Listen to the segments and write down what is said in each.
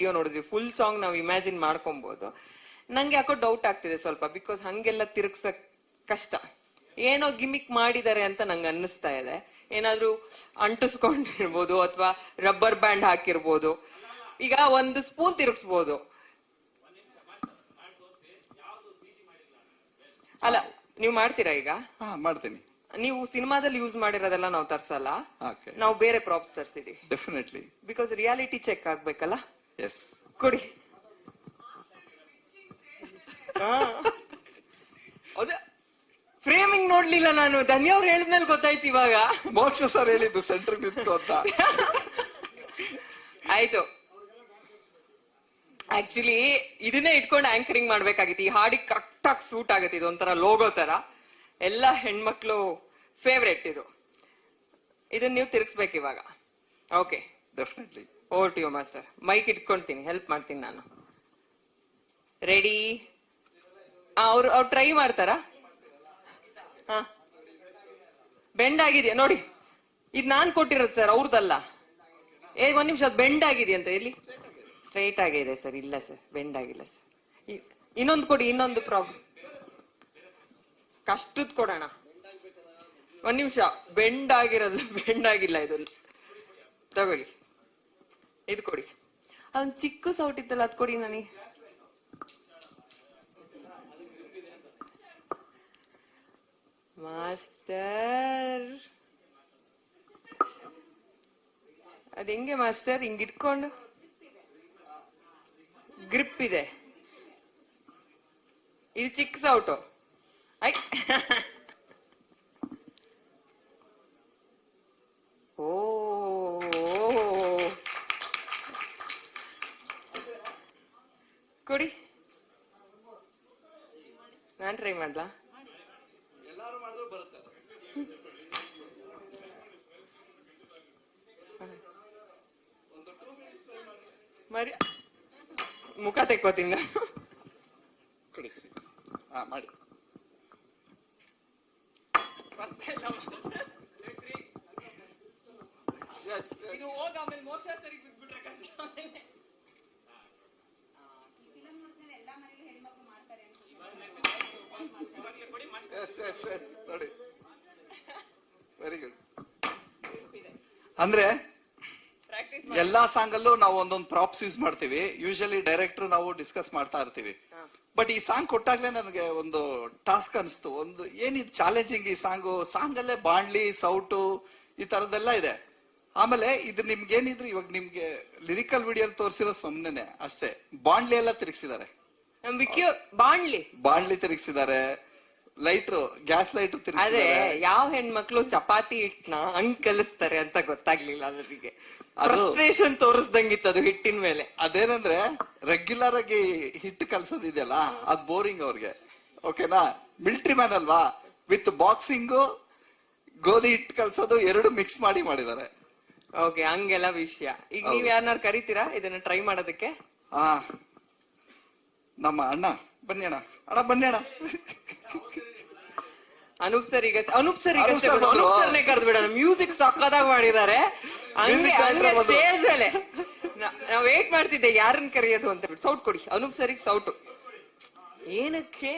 Video ನೋಡಿದ್ವಿ, full song ನಾವು imagine ಮಾಡ್ಕೊಬಹುದು. ನಂಗೆ ಯಾಕೋ ಡೌಟ್ ಆಗ್ತಿದೆ ಸ್ವಲ್ಪ, ಬಿಕಾಸ್ ಹಂಗೆಲ್ಲ ತಿರುಗ್ಸಕ್ ಕಷ್ಟ. ಏನೋ ಗಿಮಿಕ್ ಮಾಡಿದ್ದಾರೆ ಅಂತ ನಂಗೆ ಅನ್ನಿಸ್ತಾ ಇದೆ. ಏನಾದ್ರೂ ಅಂಟಿಸ್ಕೊಂಡಿರ್ಬೋದು ಅಥವಾ ರಬ್ಬರ್ ಬ್ಯಾಂಡ್ ಹಾಕಿರ್ಬೋದು. ಈಗ ಒಂದು ಸ್ಪೂನ್ ತಿರುಗಿಸ್ಬೋದು. ಅಲ್ಲ, ನೀವು ಮಾಡ್ತೀರಾ ಈಗ? ಮಾಡ್ತೀನಿ. ನೀವು ಸಿನಿಮಾದಲ್ಲಿ ಯೂಸ್ ಮಾಡಿರೋದೆಲ್ಲ ನಾವು ತರ್ಸಲ್ಲ, ನಾವು ಬೇರೆ ಪ್ರಾಪ್ಸ್ ತರ್ಸಿದೀವಿ. ಡೆಫಿನೆಟ್ಲಿ, ಬಿಕಾಸ್ ರಿಯಾಲಿಟಿ ಚೆಕ್ ಆಗ್ಬೇಕಲ್ಲ. ಎಸ್, ಕೊಡಿ. ಅದೇ ಫ್ರೇಮಿಂಗ್ ನೋಡ್ಲಿಲ್ಲ ನಾನು, ಧನ್ಯ ಅವ್ರು ಹೇಳಿದ್ಮೇಲೆ ಗೊತ್ತಾಯ್ತು ಇವಾಗ. ಮೋಕ್ಷ ಸರ್ ಹೇಳಿದ್ದು ಸೆಂಟರ್ ನಿಂತು ಅಂತ. ಆಯ್ತು, ಆಕ್ಚುಲಿ ಇದನ್ನೇ ಇಟ್ಕೊಂಡು ಆಂಕರಿಂಗ್ ಮಾಡ್ಬೇಕಾಗಿತ್ತು. ಈ ಹಾಡಿಗೆ ಕರೆಕ್ಟ್ ಆಗಿ ಸೂಟ್ ಆಗುತ್ತೆ. ಇದು ಒಂಥರ ಲೋಗೋ ತರ, ಎಲ್ಲ ಹೆಣ್ಮಕ್ಳು ಫೇವ್ರೆಟ್ ಇದು. ಇದನ್ನ ನೀವು ತಿರ್ಗಿಸ್ಬೇಕು ಇವಾಗ. Okay, definitely. Over to you master. Mike ಇಟ್ಕೊಂತೀನಿ, ಹೆಲ್ಪ್ ಮಾಡ್ತೀನಿ ನಾನು. ರೆಡಿ? ಅವ್ರು ಟ್ರೈ ಮಾಡ್ತಾರಾ? ಹಾ, ಬೆಂಡ್ ಆಗಿದೆಯಾ ನೋಡಿ. ಇದ್ ನಾನ್ ಕೊಟ್ಟಿರೋದು ಸರ್, ಅವ್ರದಲ್ಲ. ಒಂದ್ ನಿಮಿಷ, ಅದು ಬೆಂಡ್ ಆಗಿದೆ ಅಂತ. ಎಲ್ಲಿ? ಸ್ಟ್ರೈಟ್ ಆಗಿದೆ ಸರ್. ಇಲ್ಲ ಸರ್, ಬೆಂಡ್ ಆಗಿಲ್ಲ ಸರ್. ಇನ್ನೊಂದು ಕೊಡಿ, ಇನ್ನೊಂದು ಪ್ರಾಬ್ಲಮ್. ಕಷ್ಟದ್ ಕೊಡೋಣ. ಒಂದ್ ನಿಮಿಷ, ಬೆಂಡ್ ಆಗಿರೋದು ಬೆಂಡ್ ಆಗಿಲ್ಲ. ಇದು ತಗೊಳ್ಳಿ, ಇದು ಕೊಡಿ. ಅದೊಂದು ಚಿಕ್ಕ ಸೌಟ್ ಇತ್ತಲ್ಲ, ಅದ್ ಕೊಡಿ ನನಗೆ. ಮಾಸ್ಟರ್, ಅದ್ ಹೆಂಗೆ ಮಾಸ್ಟರ್? ಹಿಂಗ್ ಇಟ್ಕೊಂಡು ಗ್ರಿಪ್ ಇದೆ. ಇದು ಚಿಕ್ಕ ಸೌಟು. ಐ ಓ, ಕೊಡಿ, ನಾನ್ ಟ್ರೈ ಮಾಡ್ಲಾ? ಮರಿ ಮುಖ ತೆಕ್ಕೋತೀನಿ ನಾನು. ಮಾಡಿ. ಇದು ಹೋಗ, ಆಮೇಲೆ ಮೋಕ್ಷ ಸರಿ ಬಿಟ್ಬಿಟ್ರೆ ಕಷ್ಟ. ನೋಡಿ, ವೆರಿ ಗುಡ್. ಅಂದ್ರೆ ಎಲ್ಲಾ ಸಾಂಗ್ ಅಲ್ಲೂ ನಾವು ಒಂದೊಂದು ಪ್ರಾಪ್ಸ್ ಯೂಸ್ ಮಾಡ್ತೀವಿ. ಯೂಶಲಿ ಡೈರೆಕ್ಟರ್ ನಾವು ಡಿಸ್ಕಸ್ ಮಾಡ್ತಾ ಇರ್ತೀವಿ. ಬಟ್ ಈ ಸಾಂಗ್ ಕೊಟ್ಟಾಗ್ಲೇ ನನಗೆ ಒಂದು ಟಾಸ್ಕ್ ಅನಿಸ್ತು. ಒಂದು ಏನಿದ್ ಚಾಲೆಂಜಿಂಗ್ ಈ ಸಾಂಗ್ ಅಲ್ಲೇ ಬಾಣ್ಲಿ, ಸೌಟು, ಈ ತರದೆಲ್ಲ ಇದೆ. ಆಮೇಲೆ ಇದು ನಿಮ್ಗೆ ಏನಿದ್ರು ಇವಾಗ ನಿಮ್ಗೆ ಲಿರಿಕಲ್ ವಿಡಿಯೋ ತೋರಿಸಿರೋ ಸುಮ್ನೆ ಅಷ್ಟೇ. ಬಾಣ್ಲಿ ಎಲ್ಲ ತಿರುಗಿಸಿದ್ದಾರೆ. ಬಾಣ್ಲಿ ತಿರುಗಿಸಿದ್ದಾರೆ, ಲೈಟ್ರು, ಗ್ಯಾಸ್ ಲೈಟ್. ಅದೇ ಯಾವ ಹೆಣ್ಮಕ್ಳು ಚಪಾತಿ ಹಿಟ್ನ ಹಂಗ್ ಕಲಿಸ್ತಾರೆ ಅಂತ ಗೊತ್ತಾಗ್ಲಿಲ್ಲ ನನಗೆ. ಫ್ರಸ್ಟ್ರೇಷನ್ ತೋರಿಸ್ದಂಗಿತ್ತು ಅದು ಹಿಟ್ಟಿನ ಮೇಲೆ. ಅದೇನಂದ್ರೆ ರೆಗ್ಯುಲರ್ ಆಗಿ ಹಿಟ್ಟು ಕಲ್ಸೋದಿದೆಯಲ್ಲ, ಅದ್ ಬೋರಿಂಗ್ ಅವ್ರಿಗೆ. ಓಕೆನಾ? ಮಿಲಿಟರಿ ಮ್ಯಾನ್ ಅಲ್ವಾ, ವಿತ್ ಬಾಕ್ಸಿಂಗು ಗೋಧಿ ಹಿಟ್ಟು ಕಲ್ಸೋದು ಎರಡು ಮಿಕ್ಸ್ ಮಾಡಿದ್ದಾರೆ. ಓಕೆ, ಹಂಗೆಲ್ಲ ವಿಷಯ. ಈಗ ನೀವ್ ಯಾರನ್ನಾರು ಕರಿತೀರಾ ಇದನ್ನ ಟ್ರೈ ಮಾಡೋದಕ್ಕೆ? ನಮ್ಮ ಅಣ್ಣ ಬನ್ನಿ ಅಣ್ಣ, ಬನ್ನಿ ಅಣ್ಣ. ಅನೂಪ್ ಸರ್ ಈಗ ಸರ್ನೇ ಕರೆದು ಬಿಡೋಣ. ಮ್ಯೂಸಿಕ್ ಸಕ್ಕದಾಗ ಮಾಡಿದ್ದಾರೆ. ಸ್ಟೇಜ್ ಮೇಲೆ ನಾವ್ ವೇಟ್ ಮಾಡ್ತಿದ್ದೆ ಯಾರನ್ನ ಕರೆಯೋದು ಅಂತ ಬಿಟ್ಟು. ಸೌಟ್ ಕೊಡಿ ಅನೂಪ್ ಸರಿಗೆ. ಸೌಟು ಏನಕ್ಕೆ?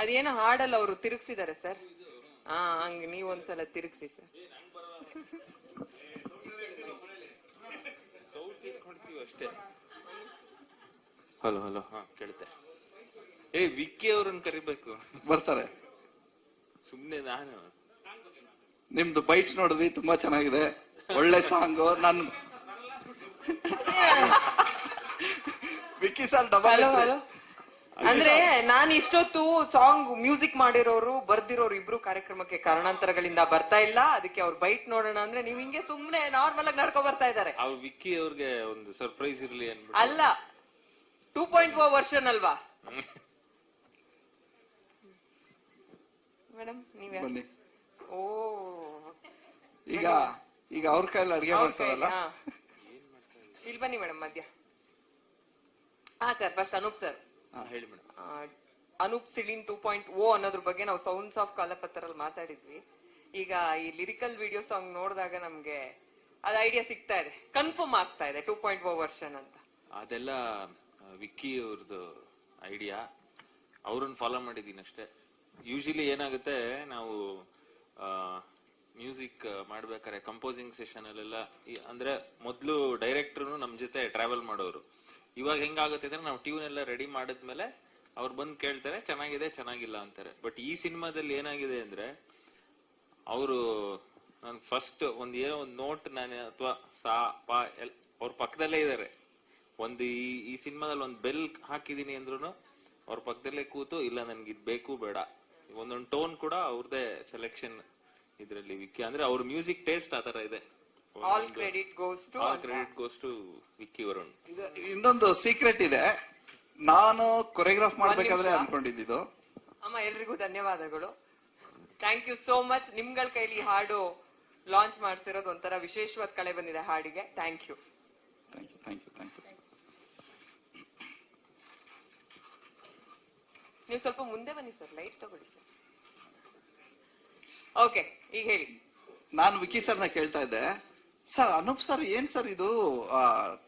ಅದೇನೋ ಹಾಡಲ್ಲ, ಅವರು ತಿರುಗಿಸಿದ್ದಾರೆ ಸರ್. ಹಂಗ ನೀವೊಂದ್ಸಲ ತಿರುಗಿಸಿ ಸರ್. ಅಷ್ಟೇ. ಹಲೋ ಹಲೋ, ಕೇಳುತ್ತೆ. ವಿಕ್ಕಿ ಅವ್ರನ್ನ ಕರಿಬೇಕು, ಬರ್ತಾರೆ. ಸುಮ್ನೆ ನಾನು ನಿಮ್ದು ಬೈಟ್ಸ್ ನೋಡಿದ್ವಿ, ತುಂಬಾ ಚೆನ್ನಾಗಿದೆ, ಒಳ್ಳೆ ಸಾಂಗು. ನಾನು ವಿಕ್ಕಿ ಸರ್ ಡಬಲ್. ಅಂದ್ರೆ ನಾನು ಇಷ್ಟೊತ್ತು ಸಾಂಗ್ ಮ್ಯೂಸಿಕ್ ಮಾಡಿರೋರು ಬರ್ದಿರೋರು ಇಬ್ರು ಕಾರ್ಯಕ್ರಮಕ್ಕೆ ಕಾರಣಾಂತರಗಳಿಂದ ಬರ್ತಾ ಇಲ್ಲ. ಅದಕ್ಕೆ ಅವ್ರು ಬೈಟ್ ನೋಡೋಣ ಅಂದ್ರೆ ನೀವ್ ಹಿಂಗೆ ಸುಮ್ನೆ ನಾರ್ಮಲ್ ಆಗಿ ನಡ್ಕೊ ಬರ್ತಾ ಇದಾರೆ. ವಿಕ್ಕಿ ಅವ್ರಿಗೆ ಒಂದು ಸರ್ಪ್ರೈಸ್ ಇರ್ಲಿ ಅಲ್ಲ, 2.4 ವರ್ಷನ್ ಅಲ್ವಾ ಮೇಡಮ್? ನೀವೇ ಬನ್ನಿ. ಓ, ಈಗ ಅವ್ರ ಕೈಯಲ್ಲಿ ಅಡಿಗೆ ಮಾಡ್ಸೋದಲ್ಲ. ಇಲ್ಲಿ ಬನ್ನಿ ಮೇಡಮ್, ಮಧ್ಯ. ಸರ್ ಫಸ್ಟ್ ಅನೂಪ್ ಸರ್ ಹೇಳಿ ಮೇಡಮ್. ಅನೂಪ್ ಸಿಲಿನ್ 2.0 ಅನ್ನೋದ್ರ ಬಗ್ಗೆ ನಾವು ಸೌಂಡ್ಸ್ ಆಫ್ ಕಾಲಪತ್ರಲ್ಲಿ ಮಾತಾಡಿದ್ವಿ. ಈಗ ಈ ಲಿರಿಕಲ್ ವಿಡಿಯೋ ಸಾಂಗ್ ನೋಡಿದಾಗ ನಮ್ಗೆ ಅದ್ ಐಡಿಯಾ ಸಿಗ್ತಾ ಇದೆ, ಕನ್ಫರ್ಮ್ ಆಗ್ತಾ ಇದೆ 2.0 ವರ್ಷನ್ ಅಂತ. ಅದೆಲ್ಲ ವಿಕ್ಕಿ ಅವ್ರದ್ದು ಐಡಿಯಾ, ಅವ್ರನ್ನ ಫಾಲೋ ಮಾಡಿದೀನಿ ಅಷ್ಟೇ. ಯೂಶಲಿ ಏನಾಗುತ್ತೆ, ನಾವು ಮ್ಯೂಸಿಕ್ ಮಾಡ್ಬೇಕಾದ್ರೆ ಕಂಪೋಸಿಂಗ್ ಸೆಷನ್ ಅಲ್ಲೆಲ್ಲ ಅಂದ್ರೆ ಮೊದ್ಲು ಡೈರೆಕ್ಟರ್ನು ನಮ್ ಜೊತೆ ಟ್ರಾವೆಲ್ ಮಾಡೋರು. ಇವಾಗ ಹೆಂಗಾಗುತ್ತೆ ಅಂದ್ರೆ ನಾವು ಟ್ಯೂನ್ ಎಲ್ಲ ರೆಡಿ ಮಾಡಿದ್ಮೇಲೆ ಅವ್ರು ಬಂದು ಕೇಳ್ತಾರೆ ಚೆನ್ನಾಗಿದೆ ಚೆನ್ನಾಗಿಲ್ಲ ಅಂತಾರೆ. ಬಟ್ ಈ ಸಿನಿಮಾದಲ್ಲಿ ಏನಾಗಿದೆ ಅಂದ್ರೆ ಅವರು ನಾನು ಫಸ್ಟ್ ಏನೋ ಒಂದು ನೋಟ್ ನಾನು ಅಥವಾ ಸಾ ಪಾ ಅವ್ರ ಪಕ್ಕದಲ್ಲೇ ಇದಾರೆ. ಈ ಸಿನಿಮಾದಲ್ಲಿ ಒಂದು ಬೆಲ್ ಹಾಕಿದೀನಿ ಅಂದ್ರೂ ಅವ್ರ ಪಕ್ಕದಲ್ಲೇ ಕೂತು ಇಲ್ಲ ನನ್ಗೆ ಇದ್ ಬೇಕು ಬೇಡ, ಒಂದೊಂದು ಟೋನ್ ಕೂಡ ಅವ್ರದೇ ಸೆಲೆಕ್ಷನ್ ಇದ್ರಲ್ಲಿ ವಿಕ್ಕಿ. ಅಂದ್ರೆ ಅವ್ರ ಮ್ಯೂಸಿಕ್ ಟೇಸ್ಟ್ ಆತರ ಇದೆ. All credit goes to Vicky Varun. ಇನ್ನೊಂದು ಸೀಕ್ರೆಟ್ ಇದೆ, ನಾನು ಕೊರಿಯೋಗ್ರಾಫ್ ಮಾಡ್ಬೇಕಾದ್ರೆ ಅನ್ಕೊಂಡಿದ್ದು. ಅಮ್ಮ ಎಲ್ರಿಗೂ ಧನ್ಯವಾದಗಳು, ಥ್ಯಾಂಕ್ ಯು ಸೋ ಮಚ್. ನಿಮ್ಗಳ ಕೈಲಿ ಹಾಡು ಲಾಂಚ್ ಮಾಡ್ಸಿರೋದು ಒಂಥರ ವಿಶೇಷವಾದ ಕಳೆ ಬಂದಿದೆ ಹಾಡಿಗೆ. Thank you. ನೀವು ಸ್ವಲ್ಪ ಮುಂದೆ ಬನ್ನಿ ಸರ್, ಲೈಟ್ ತಗೊಳ್ಳಿ ಸರ್. ಓಕೆ, ಈಗ ಹೇಳಿ. ನಾನು ವಿಕ್ಕಿ ಸರ್ನ ಕೇಳ್ತಾ ಇದ್ದೆ, ಸರ್ ಅನೂಪ್ ಸರ್ ಏನ್ ಸರ್ ಇದು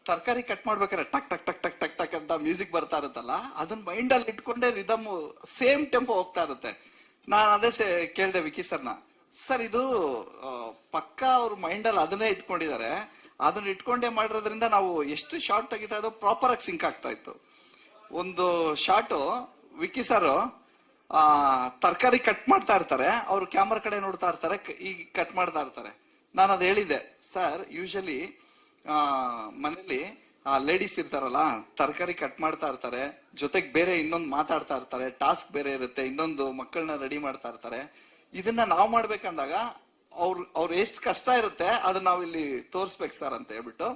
ತರಕಾರಿ ಕಟ್ ಮಾಡ್ಬೇಕಾದ್ರೆ ಟಕ್ ಟಕ್ ಟಕ್ ಟಕ್ ಟಕ್ ಟಕ್ ಅಂತ ಮ್ಯೂಸಿಕ್ ಬರ್ತಾ ಇರುತ್ತಲ್ಲ, ಅದನ್ನ ಮೈಂಡ್ ಅಲ್ಲಿ ಇಟ್ಕೊಂಡೆ ರಿದಮ್ ಸೇಮ್ ಟೆಂಪೋ ಹೋಗ್ತಾ ಇರುತ್ತೆ. ನಾನು ಅದೇ ಕೇಳ್ದೆ ವಿಕ್ಕಿ ಸರ್ನ, ಸರ್ ಇದು ಪಕ್ಕ ಅವ್ರ ಮೈಂಡ್ ಅಲ್ಲಿ ಅದನ್ನೇ ಇಟ್ಕೊಂಡಿದ್ದಾರೆ, ಅದನ್ನ ಇಟ್ಕೊಂಡೇ ಮಾಡಿರೋದ್ರಿಂದ ನಾವು ಎಷ್ಟು ಶಾರ್ಟ್ ತೆಗಿತಾ ಇದ್ದೋ ಪ್ರಾಪರ್ ಆಗಿ ಸಿಂಕ್ ಆಗ್ತಾ ಇತ್ತು. ಒಂದು ಶಾರ್ಟ್ ವಿಕ್ಕಿ ಸರ್ ತರಕಾರಿ ಕಟ್ ಮಾಡ್ತಾ ಇರ್ತಾರೆ, ಅವ್ರು ಕ್ಯಾಮರಾ ಕಡೆ ನೋಡ್ತಾ ಇರ್ತಾರೆ, ಈಗ ಕಟ್ ಮಾಡ್ತಾ ಇರ್ತಾರೆ. ನಾನು ಅದ್ ಹೇಳಿದ್ದೆ, ಸರ್ ಯೂಶಲಿ ಮನೇಲಿ ಲೇಡೀಸ್ ಇರ್ತಾರಲ್ಲ, ತರಕಾರಿ ಕಟ್ ಮಾಡ್ತಾ ಇರ್ತಾರೆ, ಜೊತೆಗೆ ಬೇರೆ ಇನ್ನೊಂದು ಮಾತಾಡ್ತಾ ಇರ್ತಾರೆ, ಟಾಸ್ಕ್ ಬೇರೆ ಇರುತ್ತೆ, ಇನ್ನೊಂದು ಮಕ್ಕಳನ್ನ ರೆಡಿ ಮಾಡ್ತಾ ಇರ್ತಾರೆ. ಇದನ್ನ ನಾವ್ ಮಾಡ್ಬೇಕಂದಾಗ ಅವ್ರು ಎಷ್ಟು ಕಷ್ಟ ಇರುತ್ತೆ ಅದನ್ನ ನಾವ್ ಇಲ್ಲಿ ತೋರ್ಸ್ಬೇಕು ಸರ್ ಅಂತ ಹೇಳ್ಬಿಟ್ಟು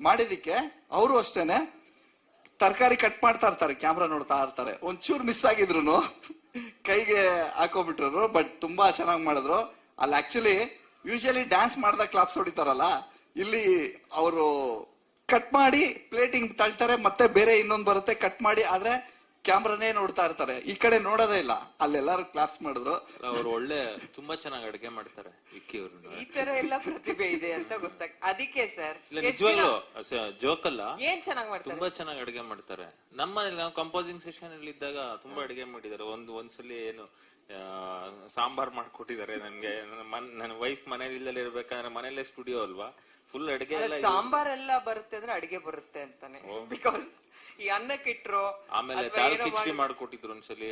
ಮಾಡಿದಿಕ್ಕೆ, ಅವರು ಅಷ್ಟೇನೆ ತರಕಾರಿ ಕಟ್ ಮಾಡ್ತಾ ಇರ್ತಾರೆ, ಕ್ಯಾಮ್ರಾ ನೋಡ್ತಾ ಇರ್ತಾರೆ, ಒಂಚೂರು ಮಿಸ್ ಆಗಿದ್ರು ಕೈಗೆ ಹಾಕೋಬಿಟ್ರು. ಬಟ್ ತುಂಬಾ ಚೆನ್ನಾಗಿ ಮಾಡಿದ್ರು. ಅಲ್ಲಿ ಆಕ್ಚುಲಿ ಯೂಶಲಿ ಡ್ಯಾನ್ಸ್ ಮಾಡ್ದಾಗ ಕ್ಲಾಪ್ಸ್ ಹೊಡಿತಾರಲ್ಲ, ಇಲ್ಲಿ ಅವರು ಕಟ್ ಮಾಡಿ ಪ್ಲೇಟಿಂಗ್ ತಳ್ತಾರೆ, ಮತ್ತೆ ಬೇರೆ ಇನ್ನೊಂದು ಬರುತ್ತೆ ಕಟ್ ಮಾಡಿ, ಆದ್ರೆ ಕ್ಯಾಮ್ರಾನೇ ನೋಡ್ತಾ ಇರ್ತಾರೆ, ಈ ಕಡೆ ನೋಡೋದೇ ಇಲ್ಲ. ಅಲ್ಲೆಲ್ಲಾರು ಕ್ಲಾಪ್ಸ್ ಮಾಡಿದ್ರು. ಅವ್ರು ಒಳ್ಳೆ ತುಂಬಾ ಚೆನ್ನಾಗಿ ಅಡುಗೆ ಮಾಡ್ತಾರೆ ವಿಕ್ಕಿ ಅವರು. ಈ ತರ ಎಲ್ಲ ಪ್ರತಿಭೆ ಇದೆ ಅಂತ ಗೊತ್ತಾಗ, ಅದಕ್ಕೆ ಸರ್ ನಿಜವಾಗ್ಲು ಜೋಕಲ್ಲ, ಏನ್ ಚೆನ್ನಾಗಿ ಮಾಡ್ತಾರೆ, ತುಂಬಾ ಚೆನ್ನಾಗಿ ಅಡುಗೆ ಮಾಡ್ತಾರೆ. ನಮ್ಮನೇಲಿ ನಾವು ಕಂಪೋಸಿಂಗ್ ಸೆಷನ್ ಅಲ್ಲಿ ಇದ್ದಾಗ ತುಂಬಾ ಅಡುಗೆ ಮಾಡಿದ್ದಾರೆ. ಒಂದ್ಸಲಿ ಏನು ಸಾಂಬಾರ್ ಮಾಡ್ಕೊಟ್ಟಿದ್ದಾರೆ ನನ್ಗೆ. ನನ್ನ ವೈಫ್ ಮನೇಲಿ ಇಲ್ಲದೆ ಇರ್ಬೇಕಂದ್ರೆ, ಮನೇಲೆ ಸ್ಟುಡಿಯೋ ಅಲ್ವಾ, ಫುಲ್ ಅಡುಗೆ ಎಲ್ಲ. ಸಾಂಬಾರ್ ಎಲ್ಲ ಬರುತ್ತೆ ಅಂದ್ರೆ ಅಡಿಗೆ ಬರುತ್ತೆ ಅಂತಾನೆ, ಬಿಕಾಸ್ ಈ ಅನ್ನಕ್ಕಿಟ್ರು. ಆಮೇಲೆ ದಾಲ್ ಕಿಚಡಿ ಮಾಡ್ಕೊಟ್ಟಿದ್ರು ಒಂದ್ಸಲಿ,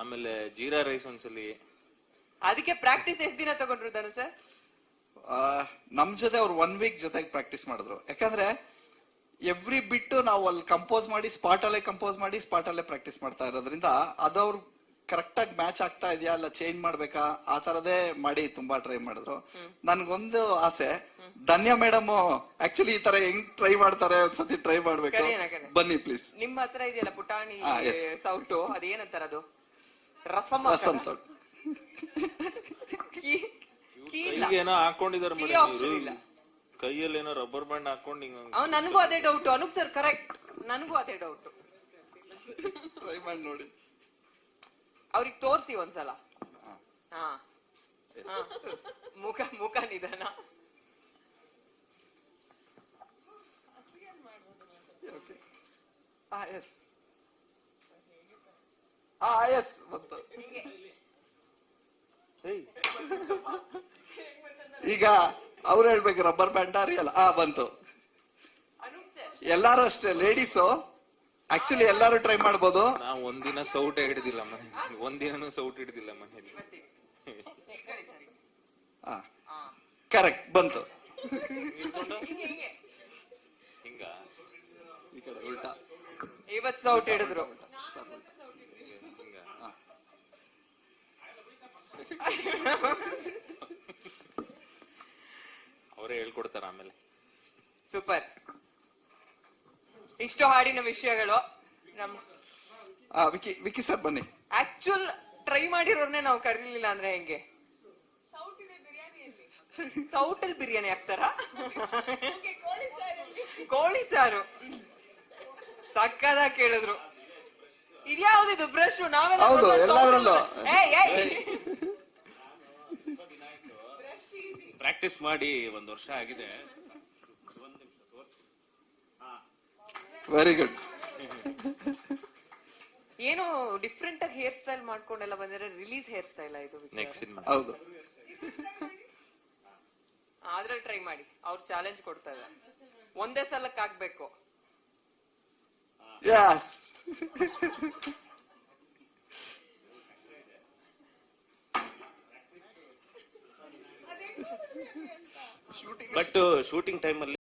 ಆಮೇಲೆ ಜೀರಾ ರೈಸ್ ಒಂದ್ಸಲಿ. ಅದಕ್ಕೆ ಪ್ರಾಕ್ಟೀಸ್ ಎಷ್ಟು ದಿನ ತಗೊಂಡ್ರು ಧನು ಸರ್? ನಮ್ ಜೊತೆ ಅವ್ರು 1 ವೀಕ್ ಜೊತೆಗೆ ಪ್ರಾಕ್ಟೀಸ್ ಮಾಡಿದ್ರು. ಯಾಕಂದ್ರೆ ಎವ್ರಿ ಬಿಟ್ಟು ನಾವು ಅಲ್ಲಿ ಕಂಪೋಸ್ ಮಾಡಿ ಸ್ಪಾಟ್ ಅಲ್ಲೇ ಪ್ರಾಕ್ಟೀಸ್ ಮಾಡ್ತಾ ಇರೋದ್ರಿಂದ ಅದವ್ರು ಕರೆಕ್ಟ್ ಆಗಿ ಮ್ಯಾಚ್ ಆಗ್ತಾ ಇದೆಯಾ, ಅಲ್ಲ ಚೇಂಜ್ ಮಾಡ್ಬೇಕಾ, ಆ ತರದೇ ಮಾಡಿ ತುಂಬಾ ಟ್ರೈ ಮಾಡಿದ್ರು. ನನ್ಗೊಂದು ಆಸೆ, ಧನ್ಯ ಮೇಡಮ್ ಆಕ್ಚುಲಿ ಈ ತರ ಹೆಂಗ್ ಟ್ರೈ ಮಾಡ್ತಾರೆ ಒಂದ್ಸತಿ ಟ್ರೈ ಮಾಡ್ಬೇಕು, ಬನ್ನಿ ಪ್ಲೀಸ್. ನಿಮ್ಮ ಹತ್ರ ಇದೆಯಲ್ಲ ಪುಟಾಣಿ ಸೌಟು, ಅದೇನಂತಾರ ಅದು, ರಸಮ್ ಸೌಟ್ ಏನೋ ಹಾಕೊಂಡಿದಾರೆ ಕೈಯಲ್ಲಿ, ಏನೋ ರಬ್ಬರ್ ಬ್ಯಾಂಡ್ ಹಾಕೊಂಡು. ನನಗೂ ಅದೇ ಡೌಟ್ ಅನೂಪ್ ಸರ್, ಕರೆಕ್ಟ್, ನನಗೂ ಅದೇ ಡೌಟ್. ಟ್ರೈ ಮಾಡಿ ನೋಡಿ, ಅವ್ರಿಗೆ ತೋರ್ಸಿ ಒಂದ್ಸಲ. ಹಾ, ಮುಖ ನಿಧಾನ. ಈಗ ಅವ್ರು ಹೇಳ್ಬೇಕು ರಬ್ಬರ್ ಬ್ಯಾಂಡ್ ಅಲ್ಲ. ಬಂತು. ಎಲ್ಲಾರು ಅಷ್ಟೇ, ಲೇಡೀಸು ಆಕ್ಚುಲಿ ಎಲ್ಲಾರು ಟ್ರೈ ಮಾಡ್ಬೋದು. ನಾವು ಒಂದಿನ ಸೌಟ್ ಹಿಡಿದಿಲ್ಲ ಮನೇಲಿ, ಒಂದಿನೂ ಸೌಟ್ ಹಿಡಿದಿಲ್ಲ ಮನೇಲಿ. ಕರೆಕ್ಟ್ ಬಂತು. ಹಿಂಗ ಈ ಕಡೆ ಉಲ್ಟಾ ಇವತ್ ಸೌಟ್ ಹಿಡಿದ್ರು. ಅವರೇ ಹೇಳ್ಕೊಡ್ತಾರ ಆಮೇಲೆ. ಸೂಪರ್. ಇಷ್ಟು ಹಾಡಿನ ವಿಷಯಗಳು ನಮ್ಮ ವಿಕ್ಕಿ ಸರ್ ಬನ್ನಿ. ಆಕ್ಚುಲ್ ಟ್ರೈ ಮಾಡಿರೋರ್ನೆ ನಾವು ಕರೀಲಿಲ್ಲ ಅಂದ್ರೆ ಹೆಂಗೆ? ಸೌಟಲ್ ಬಿರಿಯಾನಿ ಹಾಕ್ತಾರ, ಕೋಳಿ ಸಾರು ಸಕ್ಕದಾಗಿ ಕೇಳಿದ್ರು. ಇದ್ಯಾವ್ದಿದು ಬ್ರಷ್? ನಾವೆಲ್ಲ ಹೌದು, ಎಲ್ಲಾದ್ರಲ್ಲೂ ಪ್ರಾಕ್ಟೀಸ್ ಮಾಡಿ 1 ವರ್ಷ ಆಗಿದೆ. Very good. ಏನು ಡಿಫ್ರೆಂಟ್ ಆಗಿ ಹೇರ್ ಸ್ಟೈಲ್ ಮಾಡ್ಕೊಂಡೆಲ್ಲ ಬಂದಿದ್ರೆ ರಿಲೀಸ್ ಹೇರ್ ಸ್ಟೈಲ್ ಇದು ನೆಕ್ಸ್ಟ್ ಸಿನಿಮಾ ಹೌದು. ಅದ್ರಲ್ಲಿ ಟ್ರೈ ಮಾಡಿ. ಅವ್ರು ಚಾಲೆಂಜ್ ಕೊಡ್ತಾ ಇದ್ದಾರೆ, ಒಂದೇ ಸಲಕ್ಕೆ ಆಗ್ಬೇಕು. ಯಸ್. ಬಟ್ ಶೂಟಿಂಗ್ ಟೈಮ್ ಅಲ್ಲಿ